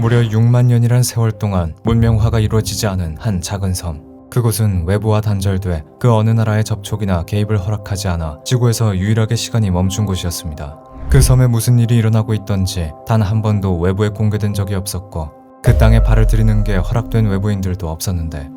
무려 6만 년이란 세월 동안 문명화가 이루어지지 않은 한 작은 섬. 그곳은 외부와 단절돼 그 어느 나라의 접촉이나 개입을 허락하지 않아 지구에서 유일하게 시간이 멈춘 곳이었습니다. 그 섬에 무슨 일이 일어나고 있던지 단 한 번도 외부에 공개된 적이 없었고 그 땅에 발을 들이는 게 허락된 외부인들도 없었는데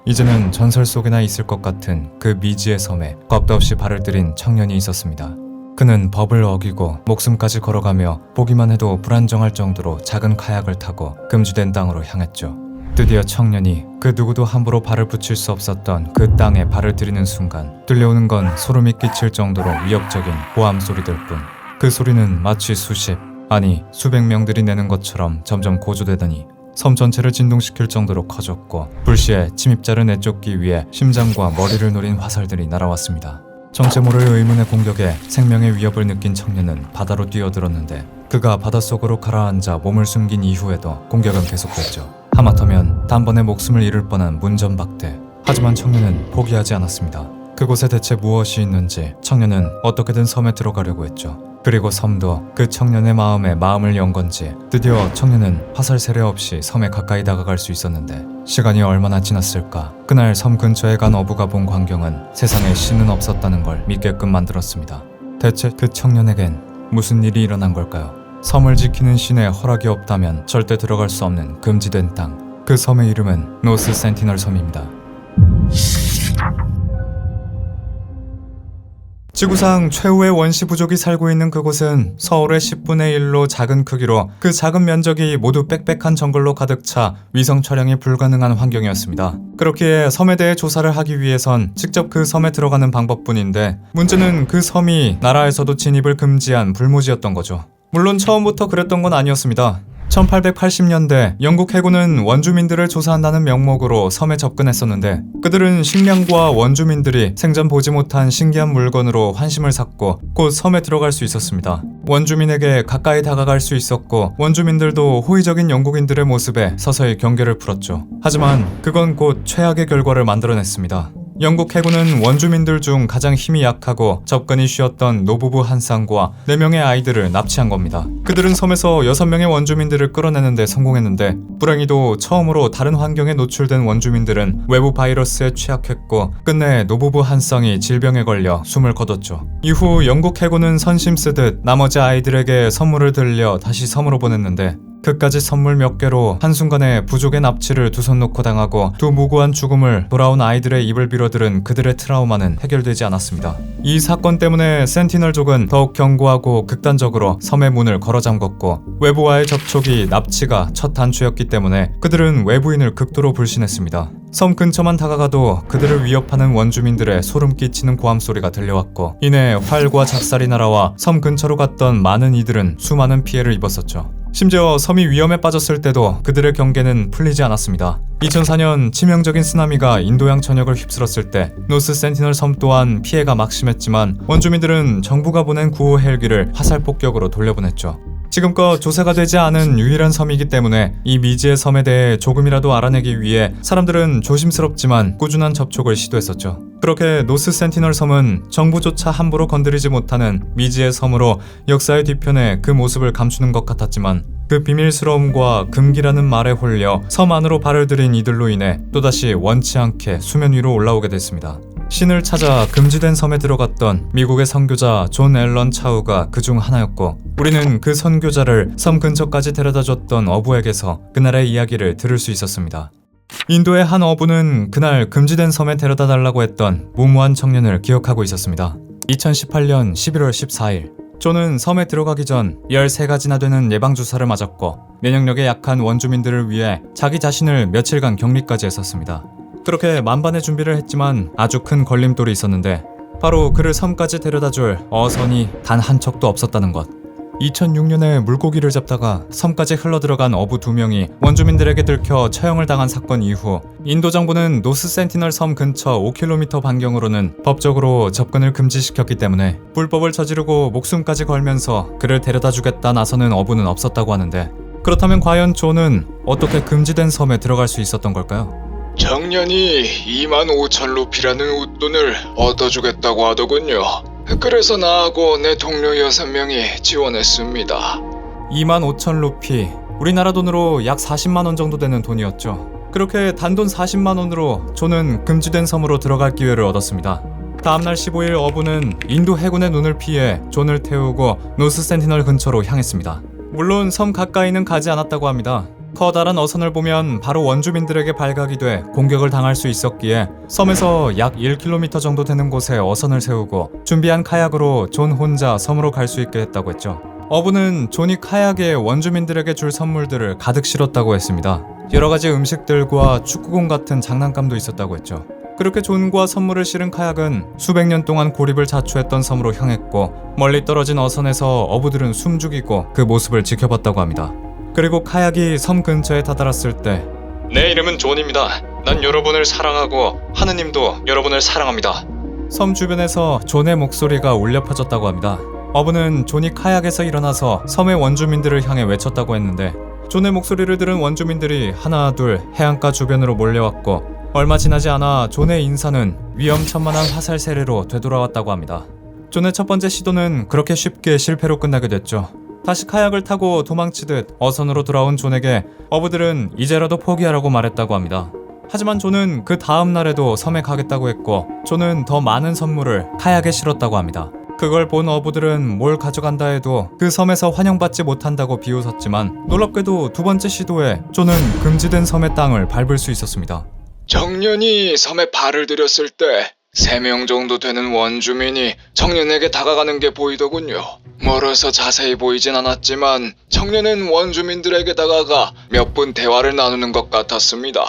이제는 전설 속에나 있을 것 같은 그 미지의 섬에 겁도 없이 발을 들인 청년이 있었습니다. 그는 법을 어기고 목숨까지 걸어가며 보기만 해도 불안정할 정도로 작은 카약을 타고 금지된 땅으로 향했죠. 드디어 청년이 그 누구도 함부로 발을 붙일 수 없었던 그 땅에 발을 들이는 순간 들려오는 건 소름이 끼칠 정도로 위협적인 고함 소리들 뿐. 그 소리는 마치 수십, 아니 수백 명들이 내는 것처럼 점점 고조되더니 섬 전체를 진동시킬 정도로 커졌고 불시에 침입자를 내쫓기 위해 심장과 머리를 노린 화살들이 날아왔습니다. 정체 모를 의문의 공격에 생명의 위협을 느낀 청년은 바다로 뛰어들었는데 그가 바닷속으로 가라앉아 몸을 숨긴 이후에도 공격은 계속됐죠. 하마터면 단번에 목숨을 잃을 뻔한 문전박대. 하지만 청년은 포기하지 않았습니다. 그곳에 대체 무엇이 있는지 청년은 어떻게든 섬에 들어가려고 했죠. 그리고 섬도 그 청년의 마음에 마음을 연 건지 드디어 청년은 화살 세례 없이 섬에 가까이 다가갈 수 있었는데 시간이 얼마나 지났을까. 그날 섬 근처에 간 어부가 본 광경은 세상에 신은 없었다는 걸 믿게끔 만들었습니다. 대체 그 청년에겐 무슨 일이 일어난 걸까요? 섬을 지키는 신의 허락이 없다면 절대 들어갈 수 없는 금지된 땅. 그 섬의 이름은 노스 센티널 섬입니다. 지구상 최후의 원시 부족이 살고 있는 그곳은 서울의 10분의 1로 작은 크기로 그 작은 면적이 모두 빽빽한 정글로 가득 차 위성 촬영이 불가능한 환경이었습니다. 그렇기에 섬에 대해 조사를 하기 위해선 직접 그 섬에 들어가는 방법뿐인데 문제는 그 섬이 나라에서도 진입을 금지한 불모지였던 거죠. 물론 처음부터 그랬던 건 아니었습니다. 1880년대 영국 해군은 원주민들을 조사한다는 명목으로 섬에 접근했었는데 그들은 식량과 원주민들이 생전 보지 못한 신기한 물건으로 환심을 샀고 곧 섬에 들어갈 수 있었습니다. 원주민에게 가까이 다가갈 수 있었고 원주민들도 호의적인 영국인들의 모습에 서서히 경계를 풀었죠. 하지만 그건 곧 최악의 결과를 만들어냈습니다. 영국 해군은 원주민들 중 가장 힘이 약하고 접근이 쉬웠던 노부부 한 쌍과 4명의 아이들을 납치한 겁니다. 그들은 섬에서 6명의 원주민들을 끌어내는 데 성공했는데 불행히도 처음으로 다른 환경에 노출된 원주민들은 외부 바이러스에 취약했고 끝내 노부부 한 쌍이 질병에 걸려 숨을 거뒀죠. 이후 영국 해군은 선심 쓰듯 나머지 아이들에게 선물을 들려 다시 섬으로 보냈는데 그까지 선물 몇 개로 한순간에 부족의 납치를 두 손 놓고 당하고 두 무고한 죽음을 돌아온 아이들의 입을 빌어들은 그들의 트라우마는 해결되지 않았습니다. 이 사건 때문에 센티널족은 더욱 견고하고 극단적으로 섬의 문을 걸어 잠궜고 외부와의 접촉이 납치가 첫 단추였기 때문에 그들은 외부인을 극도로 불신했습니다. 섬 근처만 다가가도 그들을 위협하는 원주민들의 소름 끼치는 고함 소리가 들려왔고 이내 활과 작살이 날아와 섬 근처로 갔던 많은 이들은 수많은 피해를 입었었죠. 심지어 섬이 위험에 빠졌을 때도 그들의 경계는 풀리지 않았습니다. 2004년 치명적인 쓰나미가 인도양 전역을 휩쓸었을 때 노스 센티널 섬 또한 피해가 막심했지만 원주민들은 정부가 보낸 구호 헬기를 화살 폭격으로 돌려보냈죠. 지금껏 조사가 되지 않은 유일한 섬이기 때문에 이 미지의 섬에 대해 조금이라도 알아내기 위해 사람들은 조심스럽지만 꾸준한 접촉을 시도했었죠. 그렇게 노스 센티널 섬은 정부조차 함부로 건드리지 못하는 미지의 섬으로 역사의 뒤편에 그 모습을 감추는 것 같았지만 그 비밀스러움과 금기라는 말에 홀려 섬 안으로 발을 들인 이들로 인해 또다시 원치 않게 수면 위로 올라오게 됐습니다. 신을 찾아 금지된 섬에 들어갔던 미국의 선교자 존 앨런 차우가 그중 하나였고 우리는 그 선교자를 섬 근처까지 데려다줬던 어부에게서 그날의 이야기를 들을 수 있었습니다. 인도의 한 어부는 그날 금지된 섬에 데려다 달라고 했던 무모한 청년을 기억하고 있었습니다. 2018년 11월 14일 존은 섬에 들어가기 전 13가지나 되는 예방주사를 맞았고 면역력에 약한 원주민들을 위해 자기 자신을 며칠간 격리까지 했었습니다. 그렇게 만반의 준비를 했지만 아주 큰 걸림돌이 있었는데 바로 그를 섬까지 데려다줄 어선이 단 한 척도 없었다는 것. 2006년에 물고기를 잡다가 섬까지 흘러들어간 어부 2명이 원주민들에게 들켜 처형을 당한 사건 이후 인도 정부는 노스 센티널 섬 근처 5km 반경으로는 법적으로 접근을 금지시켰기 때문에 불법을 저지르고 목숨까지 걸면서 그를 데려다주겠다 나서는 어부는 없었다고 하는데 그렇다면 과연 존은 어떻게 금지된 섬에 들어갈 수 있었던 걸까요? 청년이 25,000 루피라는 웃돈을 얻어주겠다고 하더군요. 그래서 나하고 내 동료 6명이 지원했습니다. 25,000 루피, 우리나라 돈으로 약 40만 원 정도 되는 돈이었죠. 그렇게 단돈 40만 원으로 존은 금지된 섬으로 들어갈 기회를 얻었습니다. 다음날 15일 어부는 인도 해군의 눈을 피해 존을 태우고 노스 센티널 근처로 향했습니다. 물론 섬 가까이는 가지 않았다고 합니다. 커다란 어선을 보면 바로 원주민들에게 발각이 돼 공격을 당할 수 있었기에 섬에서 약 1km 정도 되는 곳에 어선을 세우고 준비한 카약으로 존 혼자 섬으로 갈 수 있게 했다고 했죠. 어부는 존이 카약에 원주민들에게 줄 선물들을 가득 실었다고 했습니다. 여러가지 음식들과 축구공 같은 장난감도 있었다고 했죠. 그렇게 존과 선물을 실은 카약은 수백 년 동안 고립을 자초했던 섬으로 향했고 멀리 떨어진 어선에서 어부들은 숨죽이고 그 모습을 지켜봤다고 합니다. 그리고 카약이 섬 근처에 다다랐을 때 내 이름은 존입니다. 난 여러분을 사랑하고 하느님도 여러분을 사랑합니다. 섬 주변에서 존의 목소리가 울려 퍼졌다고 합니다. 어부는 존이 카약에서 일어나서 섬의 원주민들을 향해 외쳤다고 했는데 존의 목소리를 들은 원주민들이 하나 둘 해안가 주변으로 몰려왔고 얼마 지나지 않아 존의 인사는 위험천만한 화살 세례로 되돌아왔다고 합니다. 존의 첫 번째 시도는 그렇게 쉽게 실패로 끝나게 됐죠. 다시 카약을 타고 도망치듯 어선으로 돌아온 존에게 어부들은 이제라도 포기하라고 말했다고 합니다. 하지만 존은 그 다음 날에도 섬에 가겠다고 했고 존은 더 많은 선물을 카약에 실었다고 합니다. 그걸 본 어부들은 뭘 가져간다 해도 그 섬에서 환영받지 못한다고 비웃었지만 놀랍게도 두 번째 시도에 존은 금지된 섬의 땅을 밟을 수 있었습니다. 청년이 섬에 발을 들였을 때 3명 정도 되는 원주민이 청년에게 다가가는 게 보이더군요. 멀어서 자세히 보이진 않았지만 청년은 원주민들에게 다가가 몇 분 대화를 나누는 것 같았습니다.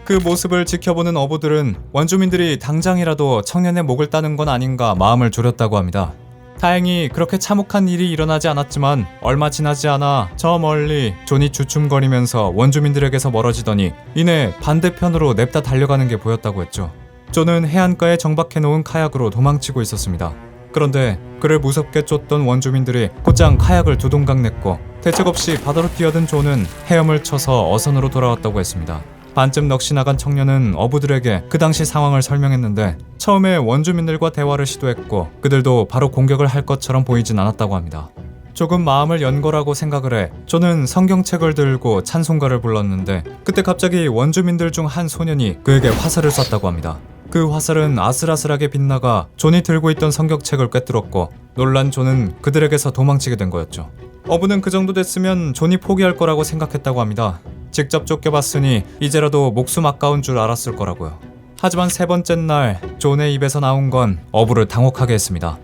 그 모습을 지켜보는 어부들은 원주민들이 당장이라도 청년의 목을 따는 건 아닌가 마음을 졸였다고 합니다. 다행히 그렇게 참혹한 일이 일어나지 않았지만 얼마 지나지 않아 저 멀리 존이 주춤거리면서 원주민들에게서 멀어지더니 이내 반대편으로 냅다 달려가는 게 보였다고 했죠. 존은 해안가에 정박해놓은 카약으로 도망치고 있었습니다. 그런데 그를 무섭게 쫓던 원주민들이 곧장 카약을 두동강 냈고 대책 없이 바다로 뛰어든 존은 헤엄을 쳐서 어선으로 돌아왔다고 했습니다. 반쯤 넋이 나간 청년은 어부들에게 그 당시 상황을 설명했는데 처음에 원주민들과 대화를 시도했고 그들도 바로 공격을 할 것처럼 보이진 않았다고 합니다. 조금 마음을 연 거라고 생각을 해 존은 성경책을 들고 찬송가를 불렀는데 그때 갑자기 원주민들 중 한 소년이 그에게 화살을 쐈다고 합니다. 그 화살은 아슬아슬하게 빗나가 존이 들고 있던 성경책을 꿰뚫었고 놀란 존은 그들에게서 도망치게 된 거였죠. 어부는 그 정도 됐으면 존이 포기할 거라고 생각했다고 합니다. 직접 쫓겨봤으니 이제라도 목숨 아까운 줄 알았을 거라고요. 하지만 세 번째 날 존의 입에서 나온 건 어부를 당혹하게 했습니다.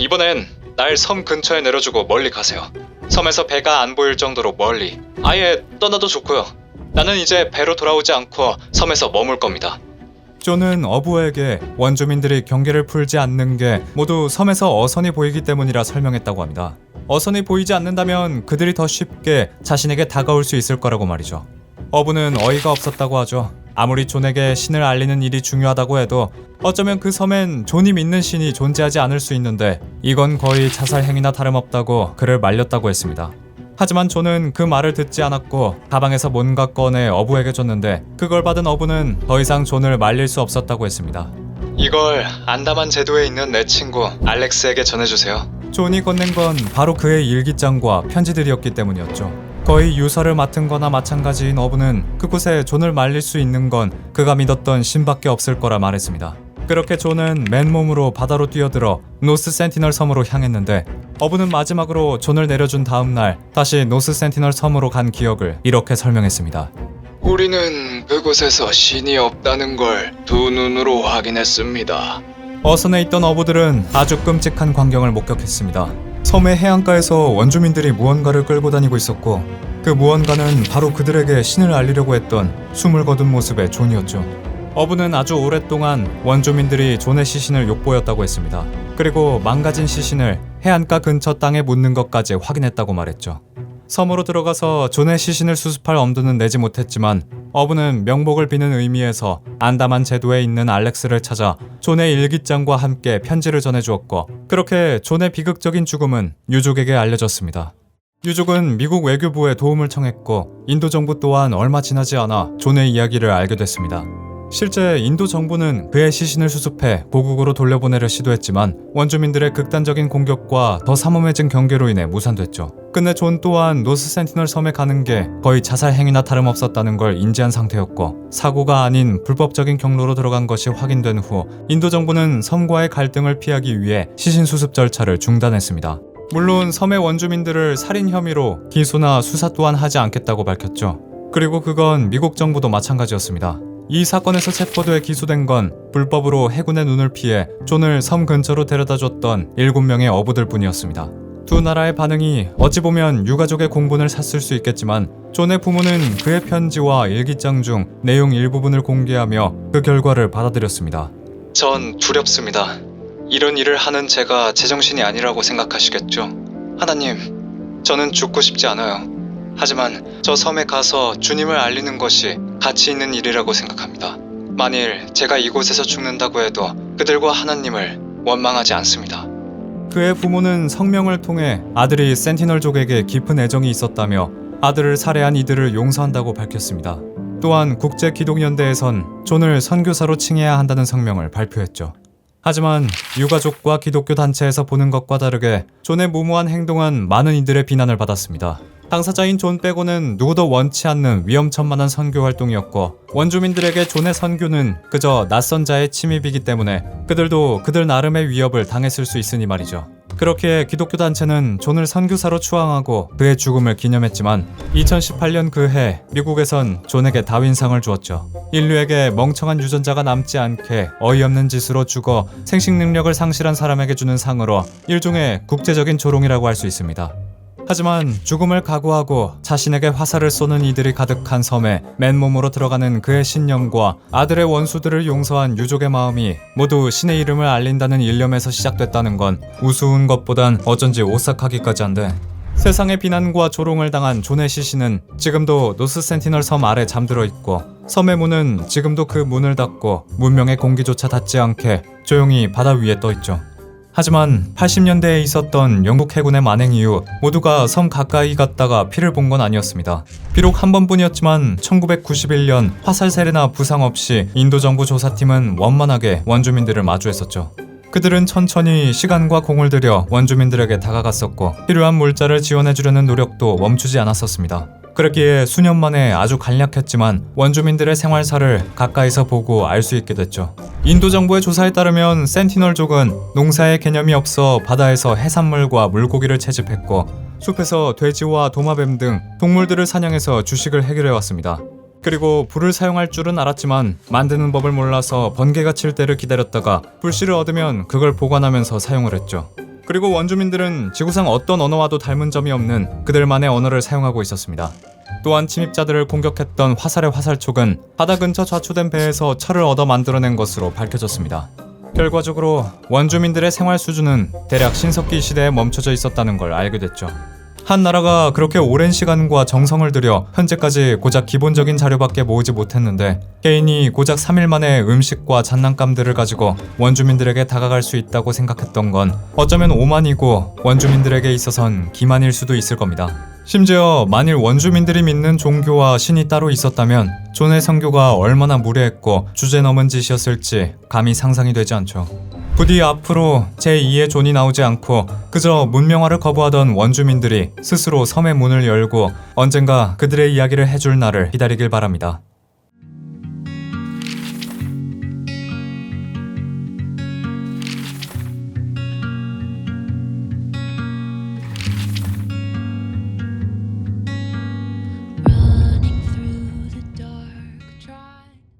이번엔 날 섬 근처에 내려주고 멀리 가세요. 섬에서 배가 안 보일 정도로 멀리. 아예 떠나도 좋고요. 나는 이제 배로 돌아오지 않고 섬에서 머물 겁니다. 존은 어부에게 원주민들이 경계를 풀지 않는 게 모두 섬에서 어선이 보이기 때문이라 설명했다고 합니다. 어선이 보이지 않는다면 그들이 더 쉽게 자신에게 다가올 수 있을 거라고 말이죠. 어부는 어이가 없었다고 하죠. 아무리 존에게 신을 알리는 일이 중요하다고 해도 어쩌면 그 섬엔 존이 믿는 신이 존재하지 않을 수 있는데 이건 거의 자살 행위나 다름없다고 그를 말렸다고 했습니다. 하지만 존은 그 말을 듣지 않았고 가방에서 뭔가 꺼내 어부에게 줬는데 그걸 받은 어부는 더 이상 존을 말릴 수 없었다고 했습니다. 이걸 안다만 제도에 있는 내 친구 알렉스에게 전해주세요. 존이 건넨 건 바로 그의 일기장과 편지들이었기 때문이었죠. 거의 유서를 맡은 거나 마찬가지인 어부는 그곳에 존을 말릴 수 있는 건 그가 믿었던 신밖에 없을 거라 말했습니다. 그렇게 존은 맨몸으로 바다로 뛰어들어 노스 센티널 섬으로 향했는데 어부는 마지막으로 존을 내려준 다음 날 다시 노스 센티널 섬으로 간 기억을 이렇게 설명했습니다. 우리는 그곳에서 신이 없다는 걸 두 눈으로 확인했습니다. 어선에 있던 어부들은 아주 끔찍한 광경을 목격했습니다. 섬의 해안가에서 원주민들이 무언가를 끌고 다니고 있었고 그 무언가는 바로 그들에게 신을 알리려고 했던 숨을 거둔 모습의 존이었죠. 어부는 아주 오랫동안 원주민들이 존의 시신을 욕보였다고 했습니다. 그리고 망가진 시신을 해안가 근처 땅에 묻는 것까지 확인했다고 말했죠. 섬으로 들어가서 존의 시신을 수습할 엄두는 내지 못했지만 어부는 명복을 비는 의미에서 안다만 제도에 있는 알렉스를 찾아 존의 일기장과 함께 편지를 전해주었고 그렇게 존의 비극적인 죽음은 유족에게 알려졌습니다. 유족은 미국 외교부에 도움을 청했고 인도 정부 또한 얼마 지나지 않아 존의 이야기를 알게 됐습니다. 실제 인도 정부는 그의 시신을 수습해 고국으로 돌려보내려 시도했지만 원주민들의 극단적인 공격과 더 삼엄해진 경계로 인해 무산됐죠. 끝내 존 또한 노스 센티널 섬에 가는 게 거의 자살 행위나 다름없었다는 걸 인지한 상태였고 사고가 아닌 불법적인 경로로 들어간 것이 확인된 후 인도 정부는 섬과의 갈등을 피하기 위해 시신 수습 절차를 중단했습니다. 물론 섬의 원주민들을 살인 혐의로 기소나 수사 또한 하지 않겠다고 밝혔죠. 그리고 그건 미국 정부도 마찬가지였습니다. 이 사건에서 체포돼 기소된 건 불법으로 해군의 눈을 피해 존을 섬 근처로 데려다줬던 7명의 어부들 뿐이었습니다. 두 나라의 반응이 어찌 보면 유가족의 공분을 샀을 수 있겠지만 존의 부모는 그의 편지와 일기장 중 내용 일부분을 공개하며 그 결과를 받아들였습니다. 전 두렵습니다. 이런 일을 하는 제가 제정신이 아니라고 생각하시겠죠. 하나님, 저는 죽고 싶지 않아요. 하지만 저 섬에 가서 주님을 알리는 것이 가치 있는 일이라고 생각합니다. 만일 제가 이곳에서 죽는다고 해도 그들과 하나님을 원망하지 않습니다. 그의 부모는 성명을 통해 아들이 센티널족에게 깊은 애정이 있었다며 아들을 살해한 이들을 용서한다고 밝혔습니다. 또한 국제기독연대에선 존을 선교사로 칭해야 한다는 성명을 발표했죠. 하지만 유가족과 기독교 단체에서 보는 것과 다르게 존의 무모한 행동은 많은 이들의 비난을 받았습니다. 당사자인 존 빼고는 누구도 원치 않는 위험천만한 선교 활동이었고 원주민들에게 존의 선교는 그저 낯선 자의 침입이기 때문에 그들도 그들 나름의 위협을 당했을 수 있으니 말이죠. 그렇게 기독교 단체는 존을 선교사로 추앙하고 그의 죽음을 기념했지만 2018년 그 해 미국에선 존에게 다윈상을 주었죠. 인류에게 멍청한 유전자가 남지 않게 어이없는 짓으로 죽어 생식 능력을 상실한 사람에게 주는 상으로 일종의 국제적인 조롱이라고 할 수 있습니다. 하지만 죽음을 각오하고 자신에게 화살을 쏘는 이들이 가득한 섬에 맨몸으로 들어가는 그의 신념과 아들의 원수들을 용서한 유족의 마음이 모두 신의 이름을 알린다는 일념에서 시작됐다는 건 우스운 것보단 어쩐지 오싹하기까지 한데 세상의 비난과 조롱을 당한 존의 시신은 지금도 노스 센티널 섬 아래 잠들어 있고 섬의 문은 지금도 그 문을 닫고 문명의 공기조차 닿지 않게 조용히 바다 위에 떠 있죠. 하지만 80년대에 있었던 영국 해군의 만행 이후 모두가 섬 가까이 갔다가 피를 본 건 아니었습니다. 비록 한 번뿐이었지만 1991년 화살 세례나 부상 없이 인도 정부 조사팀은 원만하게 원주민들을 마주했었죠. 그들은 천천히 시간과 공을 들여 원주민들에게 다가갔었고 필요한 물자를 지원해주려는 노력도 멈추지 않았었습니다. 그렇기에 수년 만에 아주 간략했지만 원주민들의 생활사를 가까이서 보고 알 수 있게 됐죠. 인도 정부의 조사에 따르면 센티널족은 농사의 개념이 없어 바다에서 해산물과 물고기를 채집했고 숲에서 돼지와 도마뱀 등 동물들을 사냥해서 주식을 해결해왔습니다. 그리고 불을 사용할 줄은 알았지만 만드는 법을 몰라서 번개가 칠 때를 기다렸다가 불씨를 얻으면 그걸 보관하면서 사용을 했죠. 그리고 원주민들은 지구상 어떤 언어와도 닮은 점이 없는 그들만의 언어를 사용하고 있었습니다. 또한 침입자들을 공격했던 화살의 화살촉은 바다 근처 좌초된 배에서 철을 얻어 만들어낸 것으로 밝혀졌습니다. 결과적으로 원주민들의 생활 수준은 대략 신석기 시대에 멈춰져 있었다는 걸 알게 됐죠. 한 나라가 그렇게 오랜 시간과 정성을 들여 현재까지 고작 기본적인 자료밖에 모으지 못했는데 개인이 고작 3일 만에 음식과 장난감들을 가지고 원주민들에게 다가갈 수 있다고 생각했던 건 어쩌면 오만이고 원주민들에게 있어선 기만일 수도 있을 겁니다. 심지어 만일 원주민들이 믿는 종교와 신이 따로 있었다면 존의 선교가 얼마나 무례했고 주제넘은 짓이었을지 감히 상상이 되지 않죠. 부디 앞으로 제2의 존이 나오지 않고 그저 문명화를 거부하던 원주민들이 스스로 섬의 문을 열고 언젠가 그들의 이야기를 해줄 날을 기다리길 바랍니다.